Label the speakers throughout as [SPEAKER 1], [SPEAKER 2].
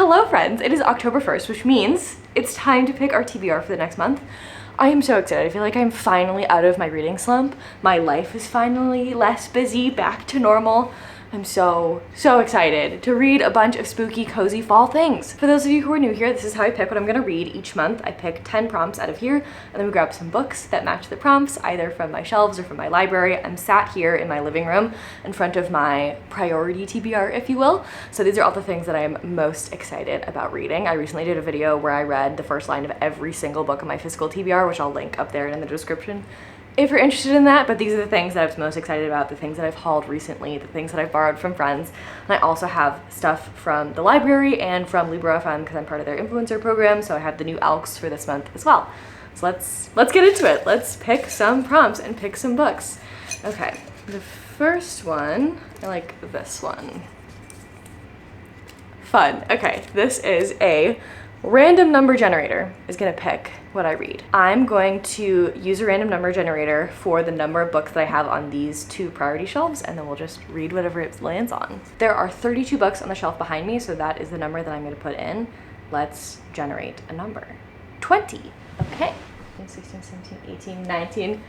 [SPEAKER 1] Hello friends, it is October 1st, which means it's time to pick our TBR for the next month. I am so excited. I feel like I'm finally out of my reading slump. My life is finally less busy, back to normal. I'm so excited to read a bunch of spooky, cozy fall things. For those of you who are new here, this is how I pick what I'm gonna read each month. I pick 10 prompts out of here, and then we grab some books that match the prompts, either from my shelves or from my library. I'm sat here in my living room in front of my priority TBR, if you will. So these are all the things that I am most excited about reading. I recently did a video where I read the first line of every single book in my physical TBR, which I'll link up there in the description if you're interested in that. But these are the things that I was most excited about, the things that I've hauled recently, the things that I've borrowed from friends. And I also have stuff from the library and from Libro.fm because I'm part of their influencer program. So I have the new ALCs for this month as well. So let's get into it. Let's pick some prompts and pick some books. Okay, the first one, I like this one. Fun. Okay, this is a random number generator is gonna pick what I read. I'm going to use a random number generator for the number of books that I have on these two priority shelves, and then we'll just read whatever it lands on. There are 32 books on the shelf behind me, so that is the number that I'm gonna put in. Let's generate a number. 20. Okay. 16, 17, 18, 19,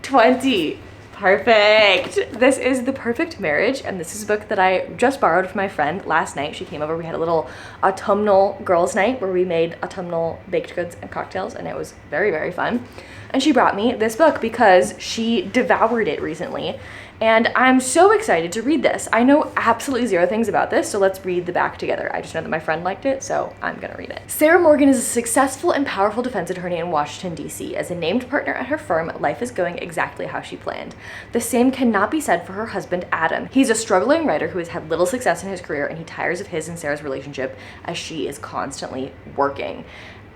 [SPEAKER 1] 20. Perfect. This is The Perfect Marriage, and this is a book that I just borrowed from my friend last night. She came over, we had a little autumnal girls' night where we made autumnal baked goods and cocktails, and it was very fun. And she brought me this book because she devoured it recently, and I'm so excited to read this. I know absolutely zero things about this, so let's read the back together. I just know that my friend liked it, so I'm gonna read it. Sarah Morgan is a successful and powerful defense attorney in Washington, D.C. As a named partner at her firm, life is going exactly how she planned. The same cannot be said for her husband, Adam. He's a struggling writer who has had little success in his career, and he tires of his and Sarah's relationship as she is constantly working.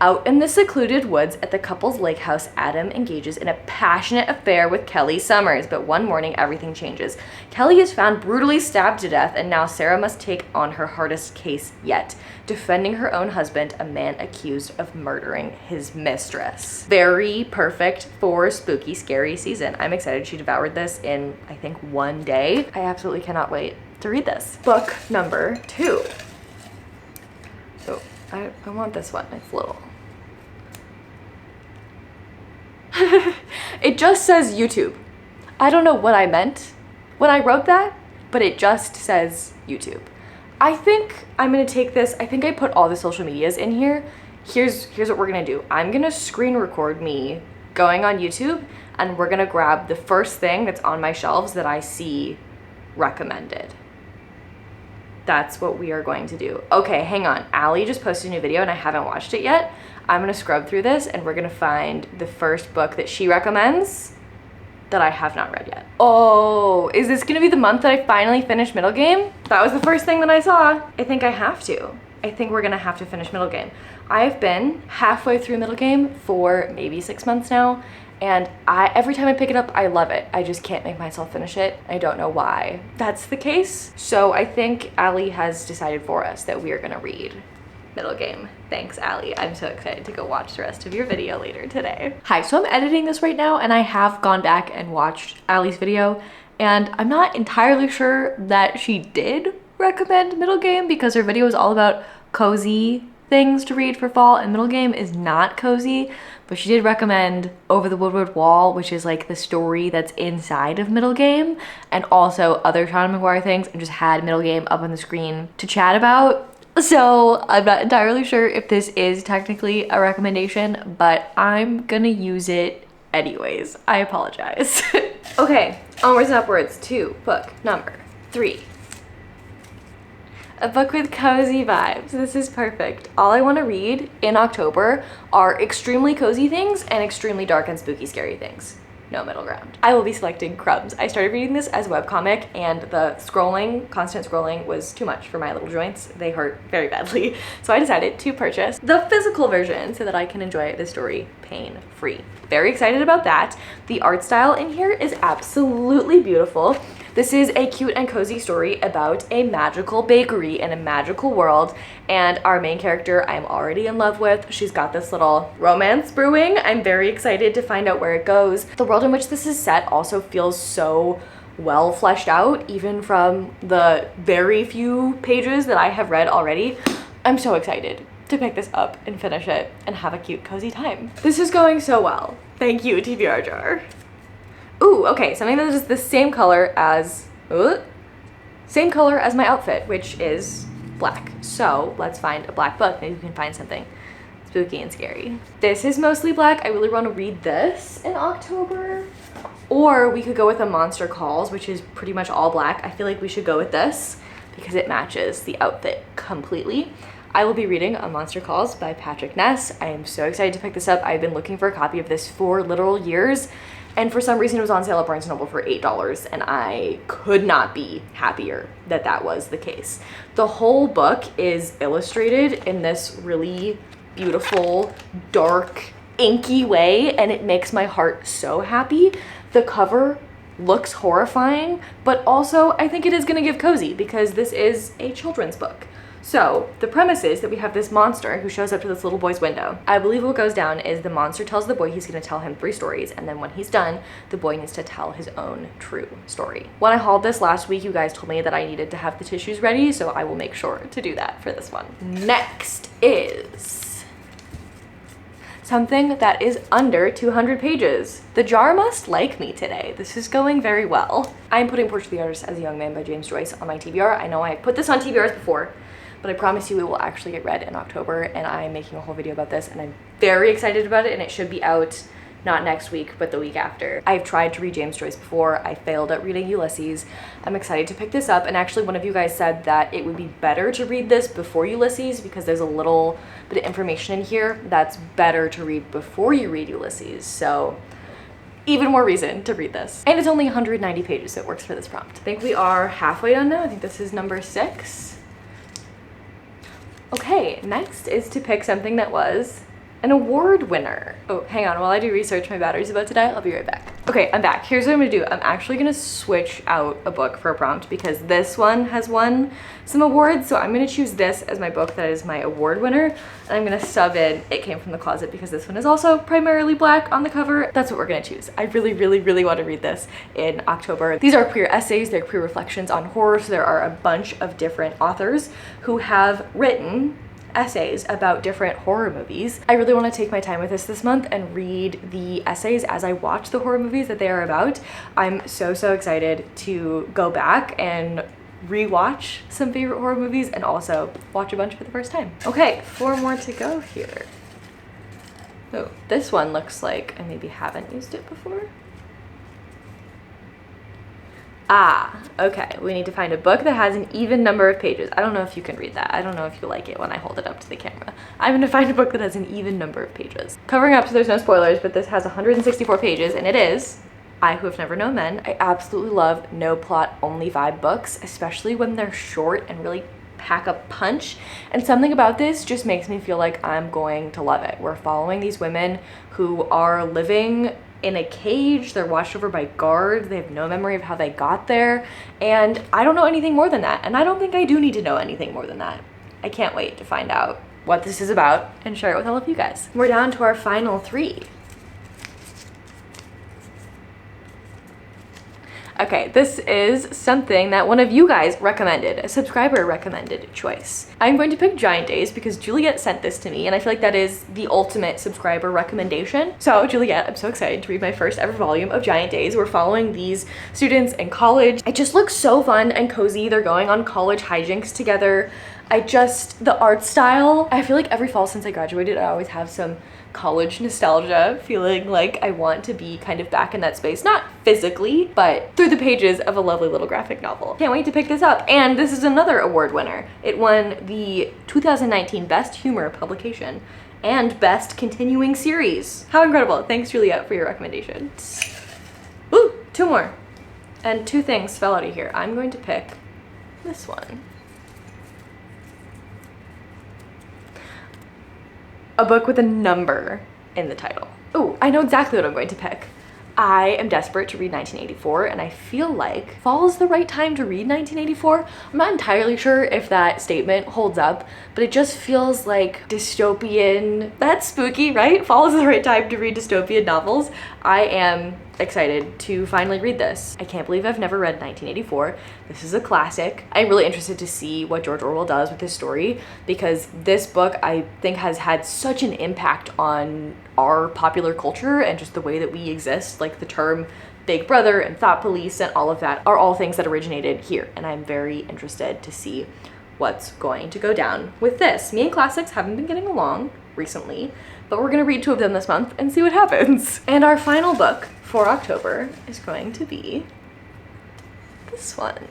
[SPEAKER 1] Out in the secluded woods at the couple's lake house, Adam engages in a passionate affair with Kelly Summers, but one morning everything changes. Kelly is found brutally stabbed to death, and now Sarah must take on her hardest case yet, defending her own husband, a man accused of murdering his mistress. Very perfect for spooky, scary season. I'm excited. She devoured this in, I think, one day. I absolutely cannot wait to read this. Book number 2. Oh, I want this one. It's little. It just says YouTube. I don't know what I meant when I wrote that, but it just says YouTube. I think I'm gonna take this. I think I put all the social medias in here. Here's what we're gonna do. I'm gonna screen record me going on YouTube, and we're gonna grab the first thing that's on my shelves that I see recommended. That's what we are going to do. Okay, hang on. Allie just posted a new video and I haven't watched it yet. I'm gonna scrub through this and we're gonna find the first book that she recommends that I have not read yet. Oh, is this gonna be the month that I finally finish Middle Game? That was the first thing that I saw. I think I have to. I think we're gonna have to finish Middle Game. I've been halfway through Middle Game for maybe 6 months now, and every time I pick it up, I love it. I just can't make myself finish it. I don't know why that's the case. So I think Allie has decided for us that we are gonna read Middle Game. Thanks, Allie. I'm so excited to go watch the rest of your video later today. Hi, so I'm editing this right now, and I have gone back and watched Allie's video, and I'm not entirely sure that she did recommend Middle Game because her video is all about cozy things to read for fall, and Middle Game is not cozy, but she did recommend Over the Woodward Wall, which is like the story that's inside of Middle Game, and also other Sean Maguire things, and just had Middle Game up on the screen to chat about. So I'm not entirely sure if this is technically a recommendation, but I'm gonna use it anyways. I apologize. Okay, onwards and upwards to book number 3. A book with cozy vibes. This is perfect. All I want to read in October are extremely cozy things and extremely dark and spooky scary things. No middle ground. I will be selecting Crumbs. I started reading this as a webcomic, and the constant scrolling was too much for my little joints. They hurt very badly. So I decided to purchase the physical version so that I can enjoy the story pain-free. Very excited about that. The art style in here is absolutely beautiful. This is a cute and cozy story about a magical bakery in a magical world, and our main character I'm already in love with. She's got this little romance brewing. I'm very excited to find out where it goes. The world in which this is set also feels so well fleshed out, even from the very few pages that I have read already. I'm so excited to pick this up and finish it and have a cute, cozy time. This is going so well. Thank you, TBR jar. Ooh, okay, something that is the same color as my outfit, which is black. So let's find a black book. Maybe we can find something spooky and scary. This is mostly black. I really want to read this in October. Or we could go with a Monster Calls, which is pretty much all black. I feel like we should go with this because it matches the outfit completely. I will be reading A Monster Calls by Patrick Ness. I am so excited to pick this up. I've been looking for a copy of this for literal years, and for some reason it was on sale at Barnes & Noble for $8, and I could not be happier that that was the case. The whole book is illustrated in this really beautiful, dark, inky way, and it makes my heart so happy. The cover looks horrifying, but also I think it is gonna give cozy because this is a children's book. So the premise is that we have this monster who shows up to this little boy's window. I believe what goes down is the monster tells the boy he's gonna tell him 3 stories, and then when he's done, the boy needs to tell his own true story. When I hauled this last week, you guys told me that I needed to have the tissues ready, so I will make sure to do that for this one. Next is something that is under 200 pages. The jar must like me today. This is going very well. I'm putting Portrait of the Artist as a Young Man by James Joyce on my TBR. I know I put this on TBRs before, but I promise you it will actually get read in October, and I'm making a whole video about this, and I'm very excited about it, and it should be out not next week, but the week after. I've tried to read James Joyce before. I failed at reading Ulysses. I'm excited to pick this up, and actually one of you guys said that it would be better to read this before Ulysses because there's a little bit of information in here that's better to read before you read Ulysses, so even more reason to read this. And it's only 190 pages, so it works for this prompt. I think we are halfway done now. I think this is number 6. Okay, next is to pick something that was an award winner. Oh, hang on, while I do research, my battery's about to die. I'll be right back. Okay, I'm back. Here's what I'm gonna do. I'm actually gonna switch out a book for a prompt because this one has won some awards, so I'm gonna choose this as my book that is my award winner, and I'm gonna sub in It Came From the Closet because this one is also primarily black on the cover. That's what we're gonna choose. I really, really, really want to read this in October. These are queer essays, they're queer reflections on horror, so there are a bunch of different authors who have written essays about different horror movies. I really want to take my time with this month and read the essays as I watch the horror movies that they are about. I'm so excited to go back and rewatch some favorite horror movies and also watch a bunch for the first time. Okay, 4 more to go here. Oh, this one looks like I maybe haven't used it before. Ah, okay, we need to find a book that has an even number of pages. I don't know if you can read that. I don't know if you like it when I hold it up to the camera. I'm gonna find a book that has an even number of pages. Covering up so there's no spoilers, but this has 164 pages, and it is I Who Have Never Known Men. I absolutely love no plot, only vibe books, especially when they're short and really pack a punch. And something about this just makes me feel like I'm going to love it. We're following these women who are living in a cage. They're watched over by guards. They have no memory of how they got there. And I don't know anything more than that. And I don't think I do need to know anything more than that. I can't wait to find out what this is about and share it with all of you guys. We're down to our final 3. Okay, this is something that one of you guys recommended, a subscriber recommended choice. I'm going to pick Giant Days because Juliet sent this to me, and I feel like that is the ultimate subscriber recommendation. So Juliet, I'm so excited to read my first ever volume of Giant Days. We're following these students in college. It just looks so fun and cozy. They're going on college hijinks together. The art style, I feel like every fall since I graduated, I always have some college nostalgia, feeling like I want to be kind of back in that space, not physically, but through the pages of a lovely little graphic novel. Can't wait to pick this up. And this is another award winner. It won the 2019 Best Humor Publication and Best Continuing Series. How incredible. Thanks, Juliet, for your recommendation. Ooh, 2 more. And 2 things fell out of here. I'm going to pick this one. A book with a number in the title. Oh, I know exactly what I'm going to pick. I am desperate to read 1984, and I feel like fall is the right time to read 1984. I'm not entirely sure if that statement holds up, but it just feels like dystopian. That's spooky, right? Fall is the right time to read dystopian novels. I am excited to finally read this. I can't believe I've never read 1984. This is a classic. I'm really interested to see what George Orwell does with this story, because this book I think has had such an impact on our popular culture and just the way that we exist. Like the term Big Brother and thought police and all of that are all things that originated here, and I'm very interested to see what's going to go down with this. Me and classics haven't been getting along recently, but we're gonna read 2 of them this month and see what happens. And our final book for October is going to be this one.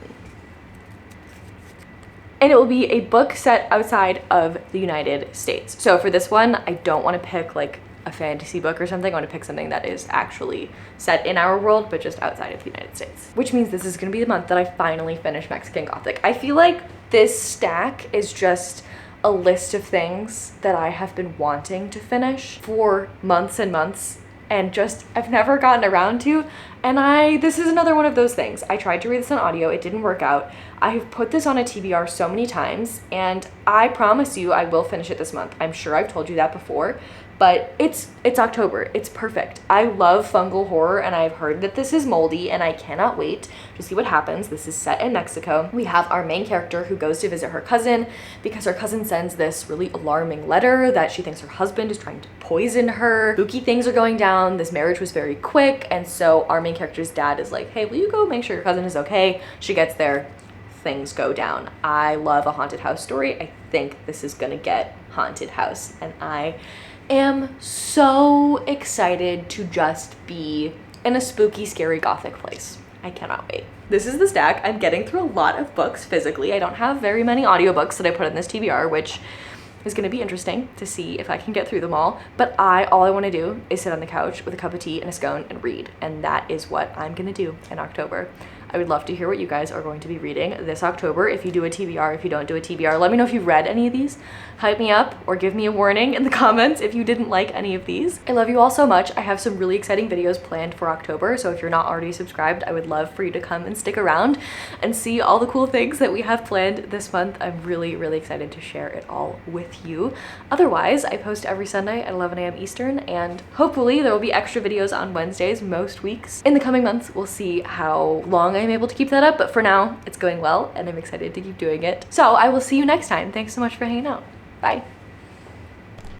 [SPEAKER 1] And it will be a book set outside of the United States. So for this one, I don't want to pick like a fantasy book or something. I want to pick something that is actually set in our world, but just outside of the United States. Which means this is gonna be the month that I finally finish Mexican Gothic. I feel like this stack is just a list of things that I have been wanting to finish for months and months, and just I've never gotten around to. And this is another one of those things. I tried to read this on audio, it didn't work out. I've put this on a TBR so many times, and I promise you I will finish it this month. I'm sure I've told you that before, but it's October. It's perfect. I love fungal horror, and I've heard that this is moldy, and I cannot wait to see what happens. This is set in Mexico. We have our main character who goes to visit her cousin because her cousin sends this really alarming letter that she thinks her husband is trying to poison her. Spooky things are going down. This marriage was very quick, and so our main character's dad is like, hey, will you go make sure your cousin is okay? She gets there, things go down. I love a haunted house story. I think this is gonna get haunted house, and I am so excited to just be in a spooky, scary Gothic place. I cannot wait. This is the stack. I'm getting through a lot of books physically. I don't have very many audiobooks that I put in this TBR, which is gonna be interesting to see if I can get through them all. But all I wanna do is sit on the couch with a cup of tea and a scone and read. And that is what I'm gonna do in October. I would love to hear what you guys are going to be reading this October. If you do a TBR, if you don't do a TBR, let me know if you've read any of these. Hype me up or give me a warning in the comments if you didn't like any of these. I love you all so much. I have some really exciting videos planned for October, so if you're not already subscribed, I would love for you to come and stick around and see all the cool things that we have planned this month. I'm really, really excited to share it all with you. Otherwise, I post every Sunday at 11 a.m. Eastern, and hopefully there will be extra videos on Wednesdays most weeks. In the coming months, we'll see how long I'm able to keep that up, but for now, it's going well, and I'm excited to keep doing it. So I will see you next time. Thanks so much for hanging out. Bye.